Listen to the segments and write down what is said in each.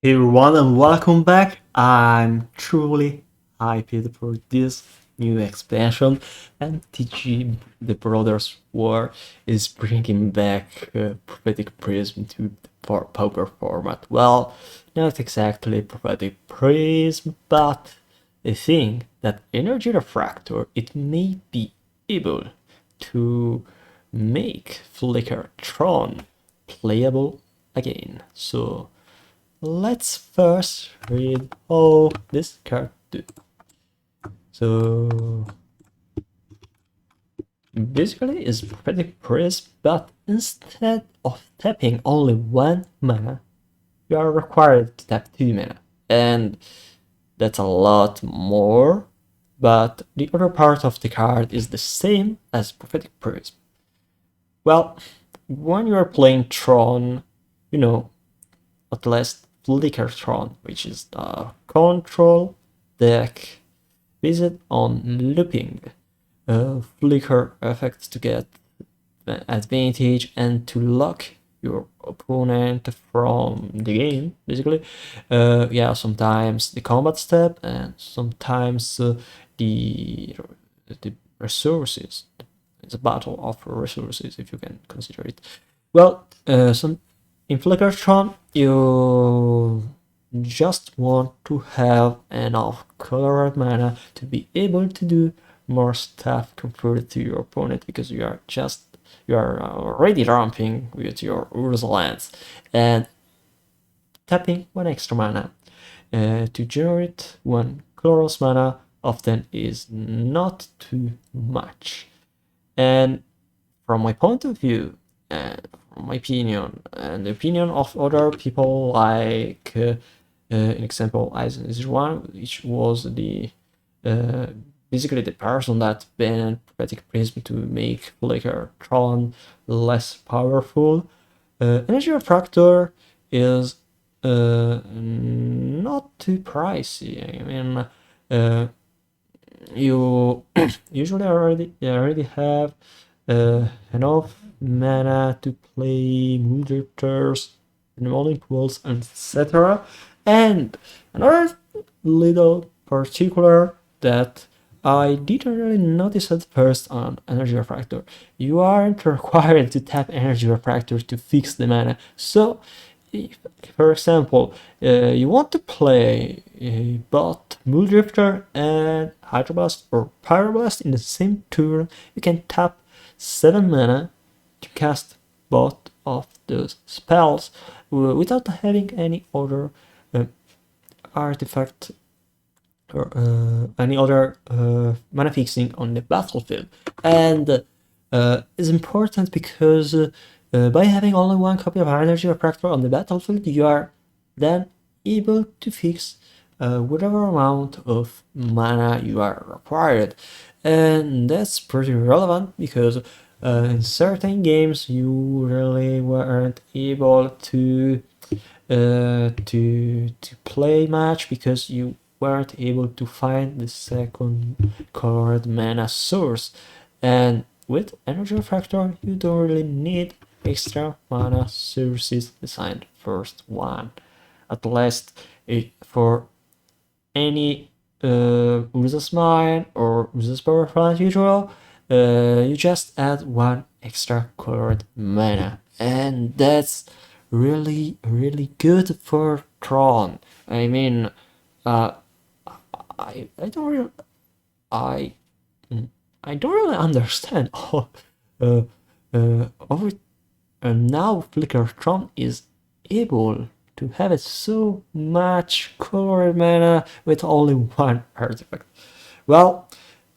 Hey everyone and welcome back. I'm truly hyped for this new expansion, and TG The Brothers War is bringing back Prophetic Prism to the Pauper format. Well, not exactly Prophetic Prism, but I think that Energy Refractor it may be able to make Flickertron playable again. So let's first read all this card do. So basically it's pretty crisp, but instead of tapping only one mana, you are required to tap 2 mana. And that's a lot more, but the other part of the card is the same as Prophetic Prism. Well, when you are playing Tron, you know, at least Flickertron, which is the control deck based on looping flicker effects to get advantage and to lock your opponent from the game, basically. Yeah, sometimes the combat step and sometimes the the resources. It's a battle of resources, if you can consider it. Well, some in Flickertron, you just want to have enough colored mana to be able to do more stuff compared to your opponent, because you are already ramping with your Urza lands and tapping one extra mana to generate one colorless mana often is not too much. And from my point of view, and from my opinion, and the opinion of other people, like an example, Eisen01, which was the uh, basically the person that banned Prophetic Prism to make Flickertron less powerful. Energy Refractor is not too pricey. I mean, you usually already have enough mana to play Moondrifters, Remodeling Pools, etc. And another little particular that I didn't really notice at first on Energy Refractor. You aren't required to tap Energy Refractor to fix the mana. So, if, for example, you want to play both Mooldrifter and Hydroblast or Pyroblast in the same turn, you can tap 7 mana to cast both of those spells without having any other artifact or any other mana fixing on the battlefield. And it's important because by having only one copy of Energy Refractor on the battlefield, you are then able to fix whatever amount of mana you are required. And that's pretty relevant because in certain games you really weren't able to play much because you weren't able to find the second colored mana source. And with Energy Refractor, you don't really need extra mana sources besides first one. At least for any Urza's Mine or Urza's Power Plant usual, you just add one extra colored mana. And that's really good for Tron. I mean, uh, I don't really I I don't really understand how over now Flickertron is able to have it so much colored mana with only one artifact. Well,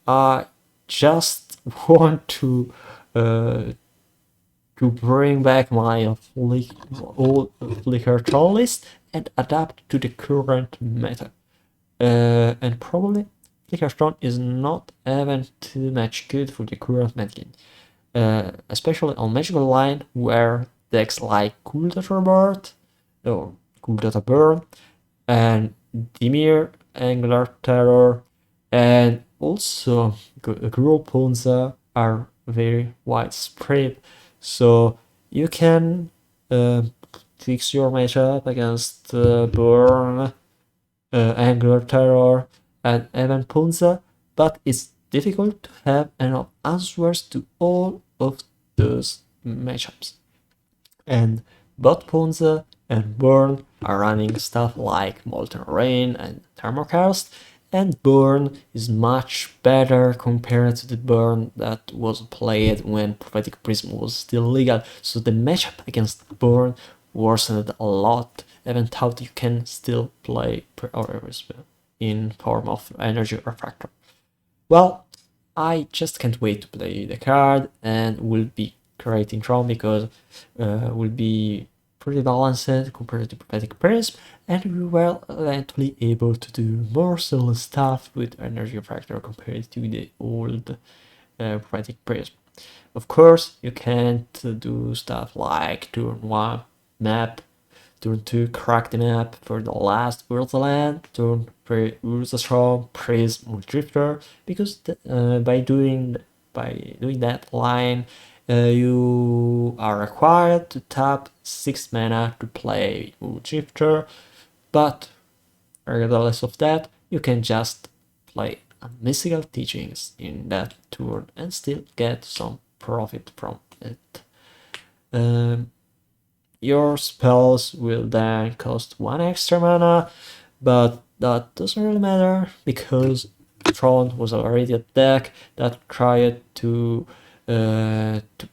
I just want uh, to bring back my old Flickertron list and adapt to the current meta. And probably Flickertron is not even too much good for the current metagame. Especially on Magical Line, where decks like Cool Data Bird or Cool Data Burn and Dimir, Angular Terror, and also Gruul Ponza are very widespread. So you can fix your matchup against Burn, Anger, Terror, and even Punza, but it's difficult to have enough answers to all of those matchups. And both Punza and Burn are running stuff like Molten Rain and Thermokarst, and Burn is much better compared to the Burn that was played when Prophetic Prism was still legal, so the matchup against Burn worsened a lot, even though you can still play in form of Energy Refractor. Well, I just can't wait to play the card, and will be great in Rome because will be pretty balanced compared to Prophetic Prism, and we will eventually able to do more silly stuff with Energy Refractor compared to the old Prophetic Prism. Of course, you can't do stuff like turn 1 map, turn 2 crack the map for the last Urza land, turn 3 Urza Storm, Prism or Drifter, because by doing that line, you are required to tap 6 mana to play Drifter, but regardless of that, you can just play mystical teachings in that turn and still get some profit from it. Your spells will then cost 1 extra mana, but that doesn't really matter because Tron was already a deck that tried to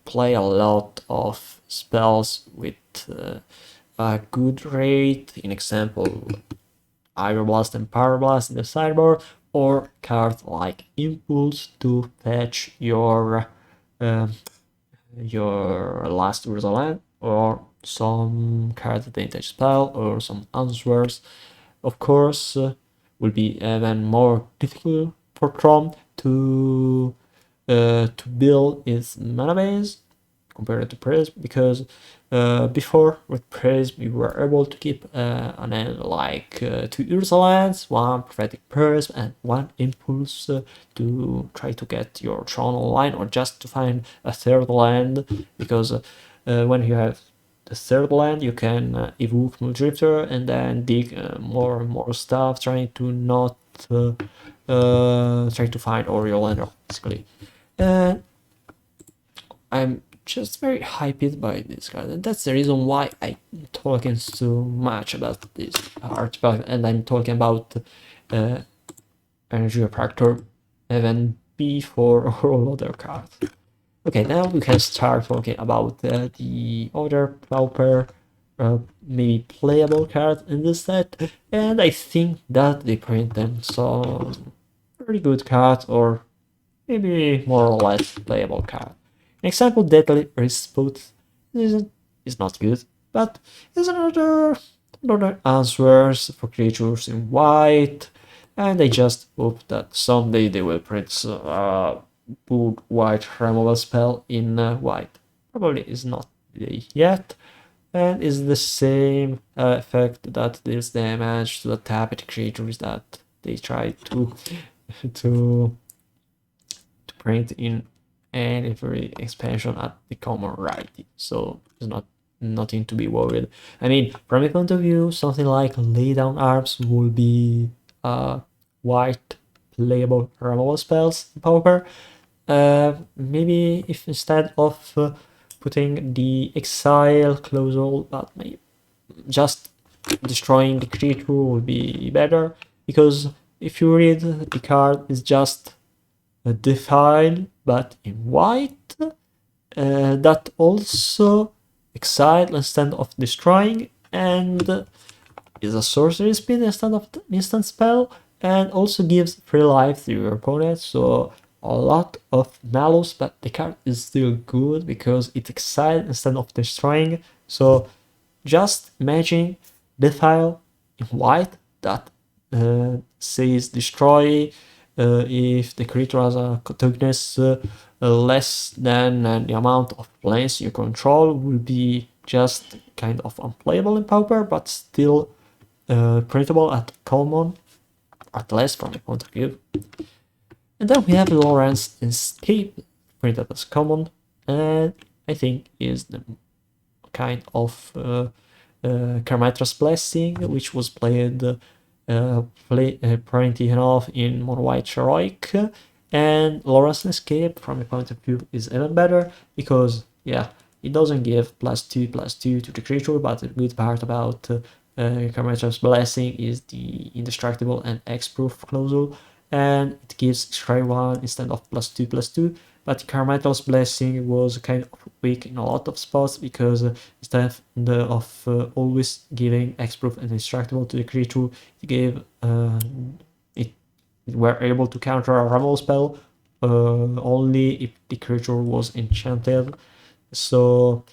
play a lot of spells with a good rate. In example, Aeroblast and Powerblast in the sideboard, or cards like Impulse to fetch your last Urza land, or some card advantage spell, or some answers. Of course, will be even more difficult for Tron to build its mana base compared to Prism, because before with Prism you were able to keep an end like 2 Urza lands, 1 Prophetic Prism, and 1 Impulse to try to get your Tron online, or just to find a third land, because when you have the third land you can evoke Muldrifter and then dig more and more stuff, trying to not try to find Oriole Lander basically. And I'm just very hyped by this card, and that's the reason why I'm talking so much about this artifact, and I'm talking about Energy Refractor even before all other cards. Okay, now we can start talking about the other Pauper, maybe playable cards in this set, and I think that they print them some pretty good cards, or maybe more or less playable card. An example, Deadly Response is not good, but is another answers for creatures in white, and I just hope that someday they will print a good white removal spell in white. Probably is not yet, and is the same effect that deals damage to the tapped creatures that they try to to print in every expansion at the common rarity, so it's nothing to be worried. I mean, from my point of view, something like Lay Down Arms will be white playable removal spells in Pauper. Maybe if instead of putting the exile close all, but maybe just destroying the creature would be better, because if you read the card, it's just a defile but in white, that also exile instead of destroying, and is a sorcery speed instead of the instant spell, and also gives free life to your opponent, so a lot of malus, but the card is still good because it exiles instead of destroying. So just imagine defile in white that says destroy if the creature has a toughness less than the amount of planes you control, will be just kind of unplayable in Pauper, but still printable at common, at least from my point of view. And then we have Lawrence Escape, printed as common, and I think is the kind of Carmitra's Blessing, which was played plenty enough in Mono White Heroic, and Lawrence Escape, from my point of view, is even better because, yeah, it doesn't give +2/+2 to the creature, but the good part about Carmitra's Blessing is the indestructible and X-proof clausule, and it gives Scry 1 instead of +2/+2. But Carmichael's Blessing was kind of weak in a lot of spots because instead of always giving X-proof and indestructible to the creature, it gave it were able to counter a removal spell only if the creature was enchanted. So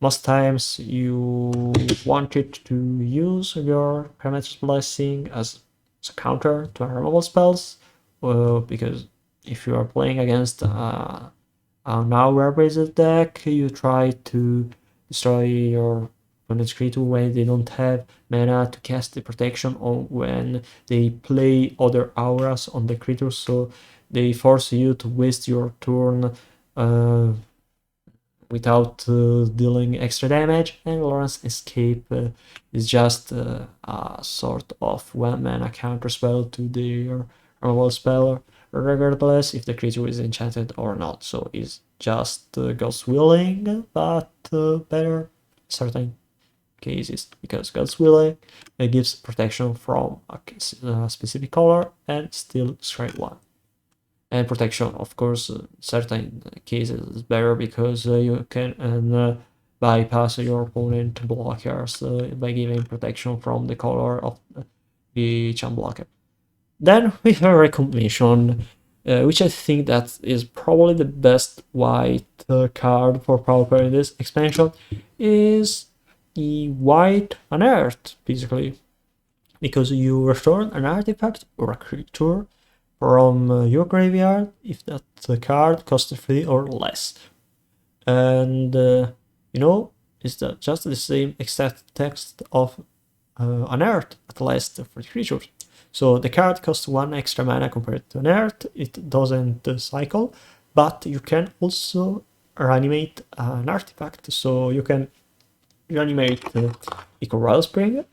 most times you wanted to use your Carmichael's Blessing as a counter to removal spells because if you are playing against a now rare-based deck, you try to destroy your opponent's creature when they don't have mana to cast the protection, or when they play other auras on the creature, so they force you to waste your turn without dealing extra damage. And Lawrence Escape is just a sort of 1 mana counter spell to their removal spell, regardless if the creature is enchanted or not. So it's just God's Willing, but better in certain cases, because God's Willing gives protection from a specific color and still scry 1. And protection, of course, certain cases is better because you can bypass your opponent blockers by giving protection from the color of the champ blocker. Then we have a recognition, which I think that is probably the best white card for Pauper in this expansion, is the white unearthed, basically, because you return an artifact or a creature from your graveyard if that card costs 3 or less. And it's just the same exact text of unearthed, at least for the creatures. So the card costs 1 extra mana compared to unearthed. It doesn't cycle, but you can also reanimate an artifact. So you can reanimate Eco Wellspring,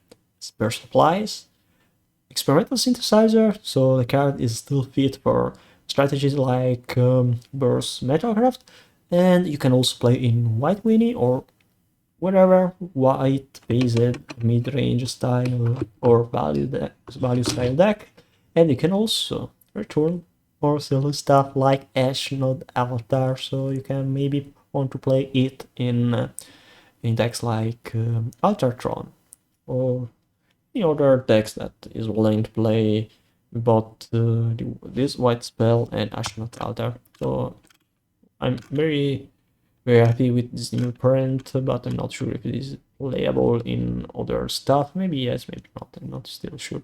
Burst Supplies, Experimental Synthesizer, so the card is still fit for strategies like Burst Metalcraft, and you can also play in White Winnie or whatever white-based mid-range style or value style deck, and you can also return more silly stuff like Ash Node Avatar, so you can maybe want to play it in decks like Altertron or the other decks that is willing to play both this white spell and Ashnot Altar. So I'm very happy with this new print, but I'm not sure if it is playable in other stuff. Maybe yes, maybe not. I'm not still sure.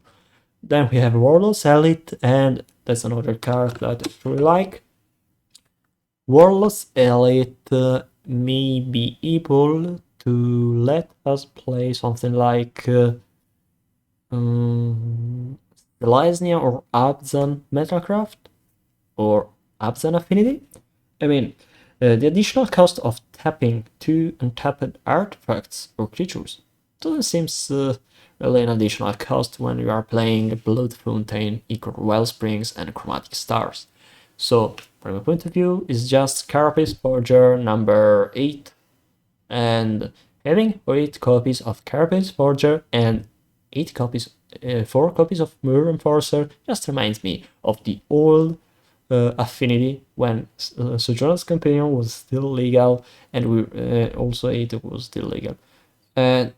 Then we have Warlord's Elite, and that's another card that I really like. Warlord's Elite may be able to let us play something like Selesnya or Abzan Metalcraft or Abzan Affinity. I mean, the additional cost of tapping 2 untapped artifacts or creatures doesn't seem really an additional cost when you are playing Blood Fountain, Echo Wellsprings, and Chromatic Stars. So, from my point of view, it's just Carapace Forger number 8, and having 8 copies of Carapace Forger and 4 copies of Mirror Enforcer just reminds me of the old Affinity when Sojourner's Companion was still legal, and we also 8 was still legal. And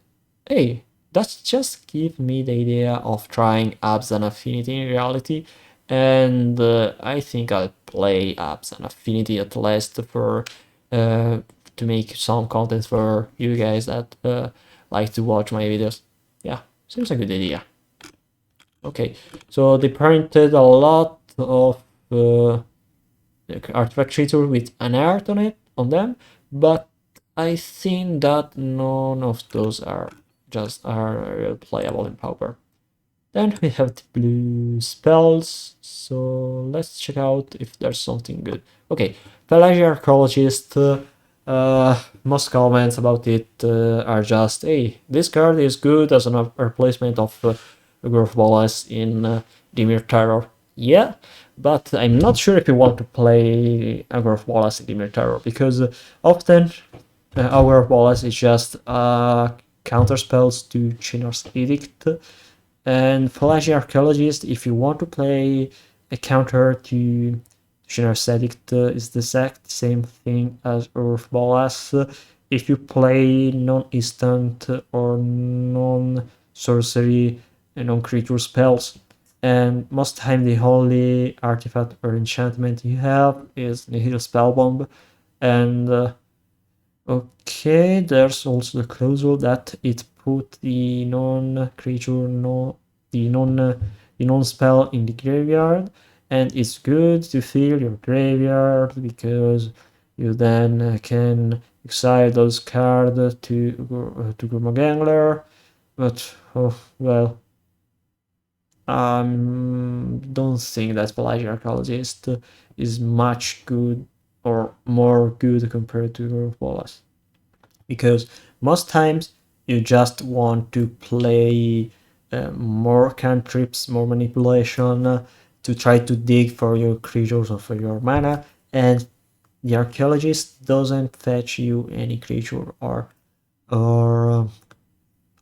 hey, that just gives me the idea of trying Abzan Affinity in reality, and I think I'll play Abzan Affinity at least for to make some content for you guys that like to watch my videos. Yeah, seems a good idea. Okay, so they printed a lot of artifact creatures with an art on them, but I think that none of those are playable in Pauper. Then we have the blue spells, so let's check out if there's something good. Okay, Pelagia Archaeologist, Most comments about it are just, hey, this card is good as a replacement of Growth Wallace in Dimir Terror. Yeah, but I'm not sure if you want to play Growth Wallace in Dimir Terror, because often our Wallace is just counter spells to Chinar's Edict, and Flashy Archaeologist, if you want to play a counter to Chinar's Edict, is the exact same thing as Earth Wallace. If you play non-instant or non-sorcery and non-creature spells, and most time the only artifact or enchantment you have is Nihil Spellbomb, and okay, there's also the clause that it put the non-creature, the non-spell in the graveyard, and it's good to fill your graveyard because you then can exile those cards to Gurmagangler, but oh well. Don't think that Pelagic Archaeologist is much good or more good compared to Wallace, because most times you just want to play more cantrips, more manipulation to try to dig for your creatures or for your mana, and the Archaeologist doesn't fetch you any creature or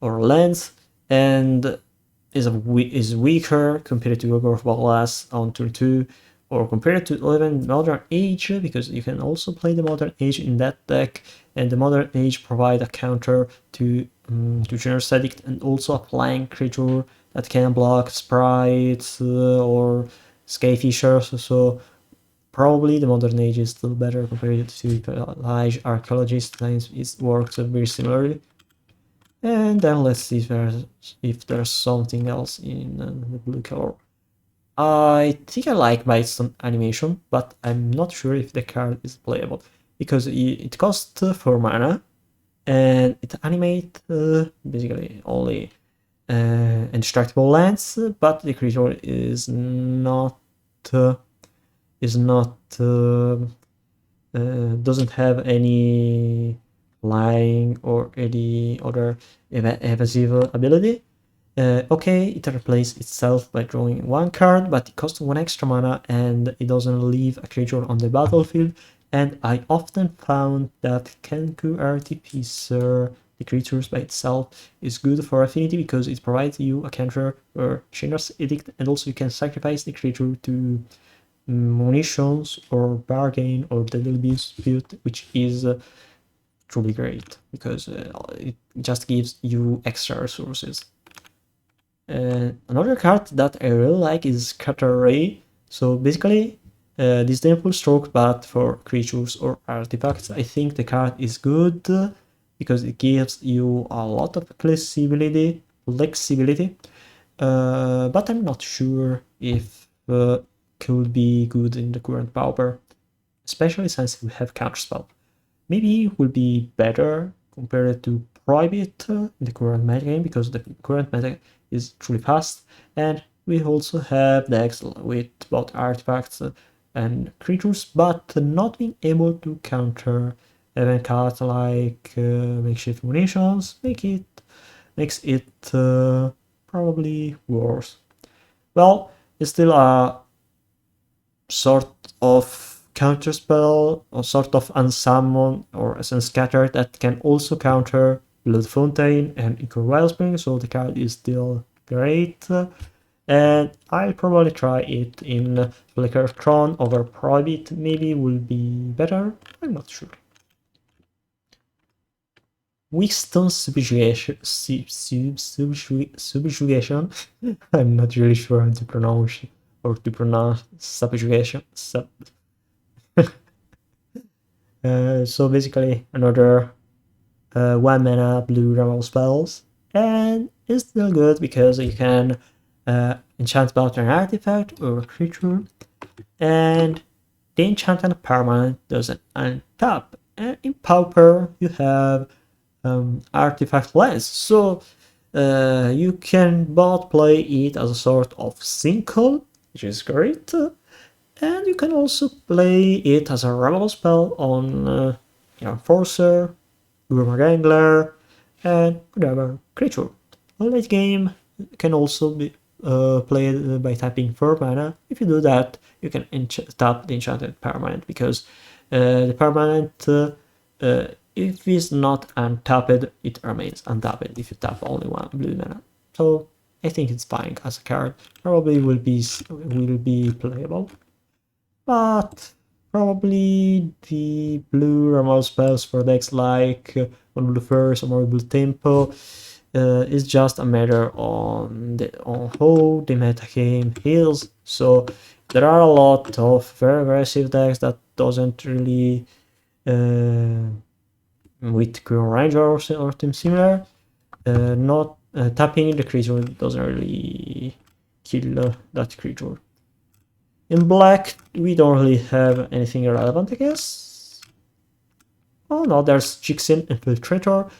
lands, and is weaker compared to Ogre of Balas on turn 2, or compared to even Modern Age, because you can also play the Modern Age in that deck, and the Modern Age provide a counter to Generous Edict, and also a flying creature that can block sprites or Skyfishers, so probably the Modern Age is still better compared to Pelagic Archaeologist, since it works very similarly. And then let's see if there's something else in the blue color. I think I like Bite's animation, but I'm not sure if the card is playable, because it costs 4 mana, and it animates basically only indestructible lands, but the creature is not doesn't have any flying or any other evasive ability. Okay, it replaces itself by drawing 1 card, but it costs 1 extra mana and it doesn't leave a creature on the battlefield. And I often found that Kenku Artificer, the creatures by itself, is good for affinity because it provides you a counter or Chinar's Edict, and also you can sacrifice the creature to munitions or bargain or deadly dispute, which is truly great because it just gives you extra resources. Another card that I really like is Scatter Ray. So basically, disdainful stroke, but for creatures or artifacts. I think the card is good because it gives you a lot of flexibility, but I'm not sure if could be good in the current Pauper, especially since we have Counterspell. Maybe it will be better compared to Prohibit in the current metagame, because the current meta is truly fast, and we also have decks with both artifacts and creatures, but not being able to counter event cards like makeshift munitions makes it probably worse. Well, it's still a sort of counterspell or sort of unsummon or essence scatter that can also counter Blood Fontaine and Ichor Wellspring, so the card is still great. And I'll probably try it in Flickertron over Prohibit, maybe will be better, I'm not sure. Wisdom Subjugation, subjugation. I'm not really sure how to pronounce subjugation. So basically another 1 mana blue removal spells, and it's still good because you can enchant both an artifact or a creature, and the enchanted permanent doesn't untap. And in Pauper you have artifact lens, so you can both play it as a sort of single, which is great, and you can also play it as a removal spell on Enforcer, Groomer Angler, and whatever creature. Late game can also be played by tapping 4 mana. If you do that, you can tap the enchanted permanent, because the permanent, if it's not untapped, it remains untapped if you tap only 1 blue mana. So I think it's fine as a card. Probably will be playable, but probably the blue removal spells for decks like One Blue First or More Blue Tempo is just a matter on how the metagame heals. So there are a lot of very aggressive decks that doesn't really with Green Ranger or something similar. Not tapping the creature doesn't really kill that creature. In black, we don't really have anything relevant, I guess. Oh no, there's Jixin Infiltrator,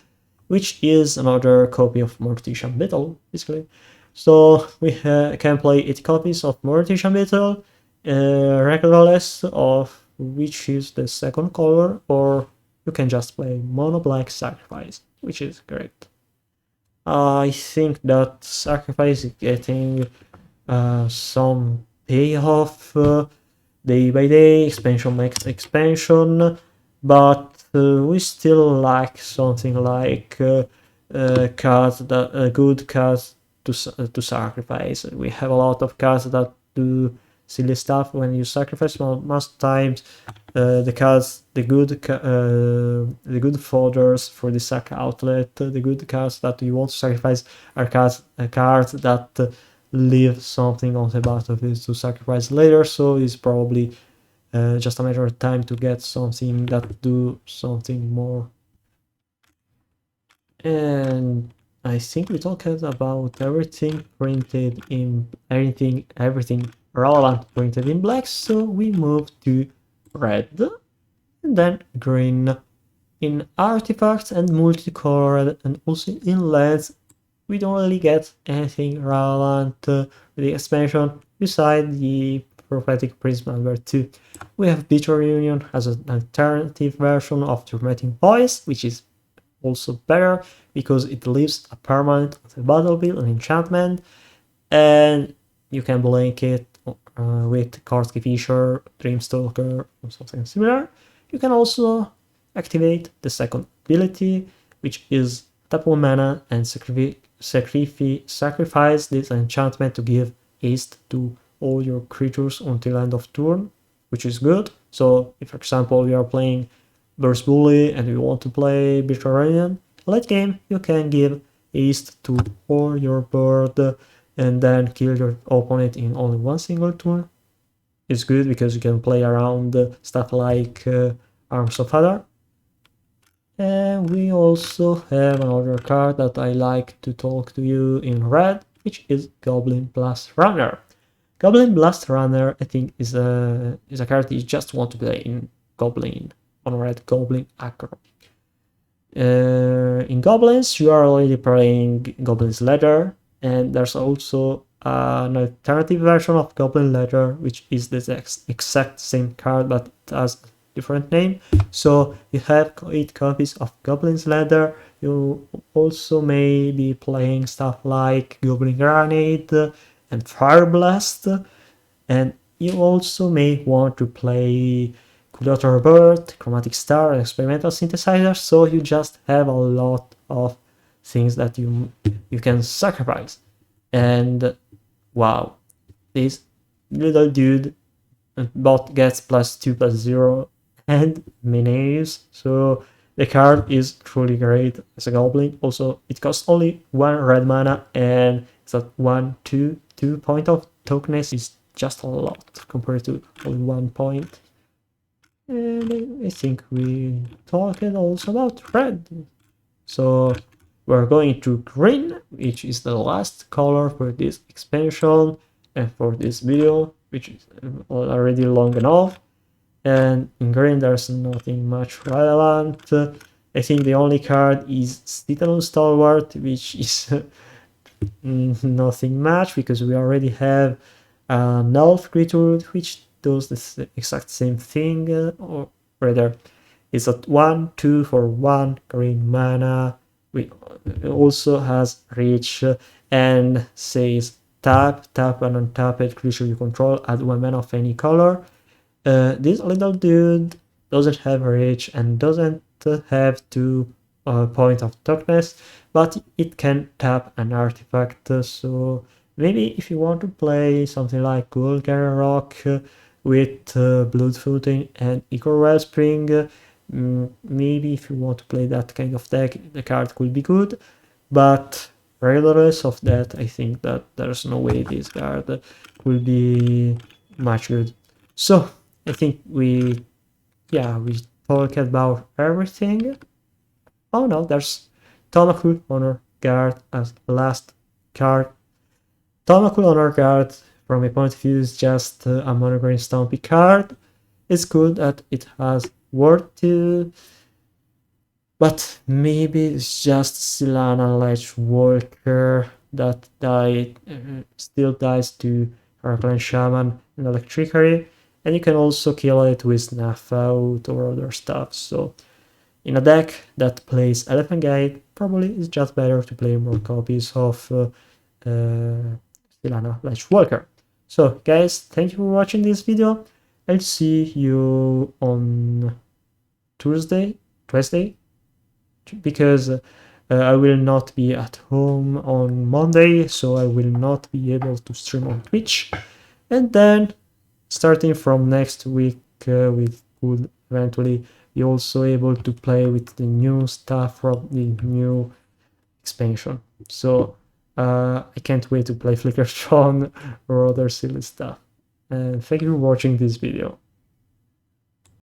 which is another copy of Mortician Beetle, basically. So we can play 8 copies of Mortician Beetle, regardless of which is the second color, or you can just play Mono Black Sacrifice, which is great. I think that Sacrifice is getting some payoff day by day, expansion makes expansion, but we still lack something like cards that good cards to sacrifice. We have a lot of cards that do silly stuff when you sacrifice. Most times, the cards, the good fodders for the sack outlet, the good cards that you want to sacrifice are cards that leave something on the battlefield to sacrifice later. So it's probably just a matter of time to get something that do something more. And I think we talked about everything printed in everything relevant printed in black, so we move to red and then green. In artifacts and multicolored and also in lands, we don't really get anything relevant with the expansion beside the Prophetic Prism number 2. We have Bitter Reunion as an alternative version of Tormenting Voice, which is also better because it leaves a permanent on the battlefield, an enchantment, and you can blank it with Karski Fisher, Dreamstalker, or something similar. You can also activate the second ability, which is tap 1 mana and sacrifice this enchantment to give haste to all your creatures until end of turn, which is good. So if, for example, you are playing Burst Bully and you want to play Bitter Reunion, late game you can give haste to all your board and then kill your opponent in only one single turn. It's good because you can play around stuff like Arms of Father. And we also have another card that I like to talk to you in red, which is Goblin Blast Runner. Goblin Blast Runner, I think, is a card you just want to play in Goblin, on red Goblin Aggro. In Goblins, you are already playing Goblin's Leather, and there's also an alternative version of Goblin Leather, which is the exact same card but it has a different name. So you have 8 copies of Goblin's Leather. You also may be playing stuff like Goblin Grenade and Fire Blast, and you also may want to play Curator Bird, Chromatic Star, and Experimental Synthesizer, so you just have a lot of things that you can sacrifice. And wow, this little dude bot gets +2/+0 and menace, so the card is truly great as a goblin. Also, it costs only 1 red mana, and it's at 2 point of tokenness is just a lot compared to only 1 point. And I think we talked also about red. So we're going to green, which is the last color for this expansion and for this video, which is already long enough. And in green there's nothing much relevant. I think the only card is Titanus Stalwart, which is nothing much because we already have an elf creature which does the exact same thing, or rather It's at 1/2 for 1 green mana. We also has reach and says tap and untap it creature you control, add 1 mana of any color. This little dude doesn't have reach and doesn't have 2 point of toughness, but it can tap an artifact. So maybe if you want to play something like Golden Rock with Bloodfooting and Ichor Wellspring, maybe if you want to play that kind of deck, the card could be good. But regardless of that, I think that there's no way this card will be much good. So I think we talked about everything. Oh no, there's Tomaku Honor Guard as the last card. Tomaku Honor Guard, from my point of view, is just a monogreen Stompy card. It's good that it has Ward 2, but maybe it's just Silana Ledge Walker that still dies to Arcane Shaman and Electricary, and you can also kill it with Snuff Out or other stuff. So in a deck that plays Elephant Gate, probably it's just better to play more copies of Silana Ledge Walker. So guys, thank you for watching this video. I'll see you on Tuesday, because I will not be at home on Monday, so I will not be able to stream on Twitch. And then starting from next week, we could eventually be also able to play with the new stuff from the new expansion. So I can't wait to play Flickertron or other silly stuff. And thank you for watching this video.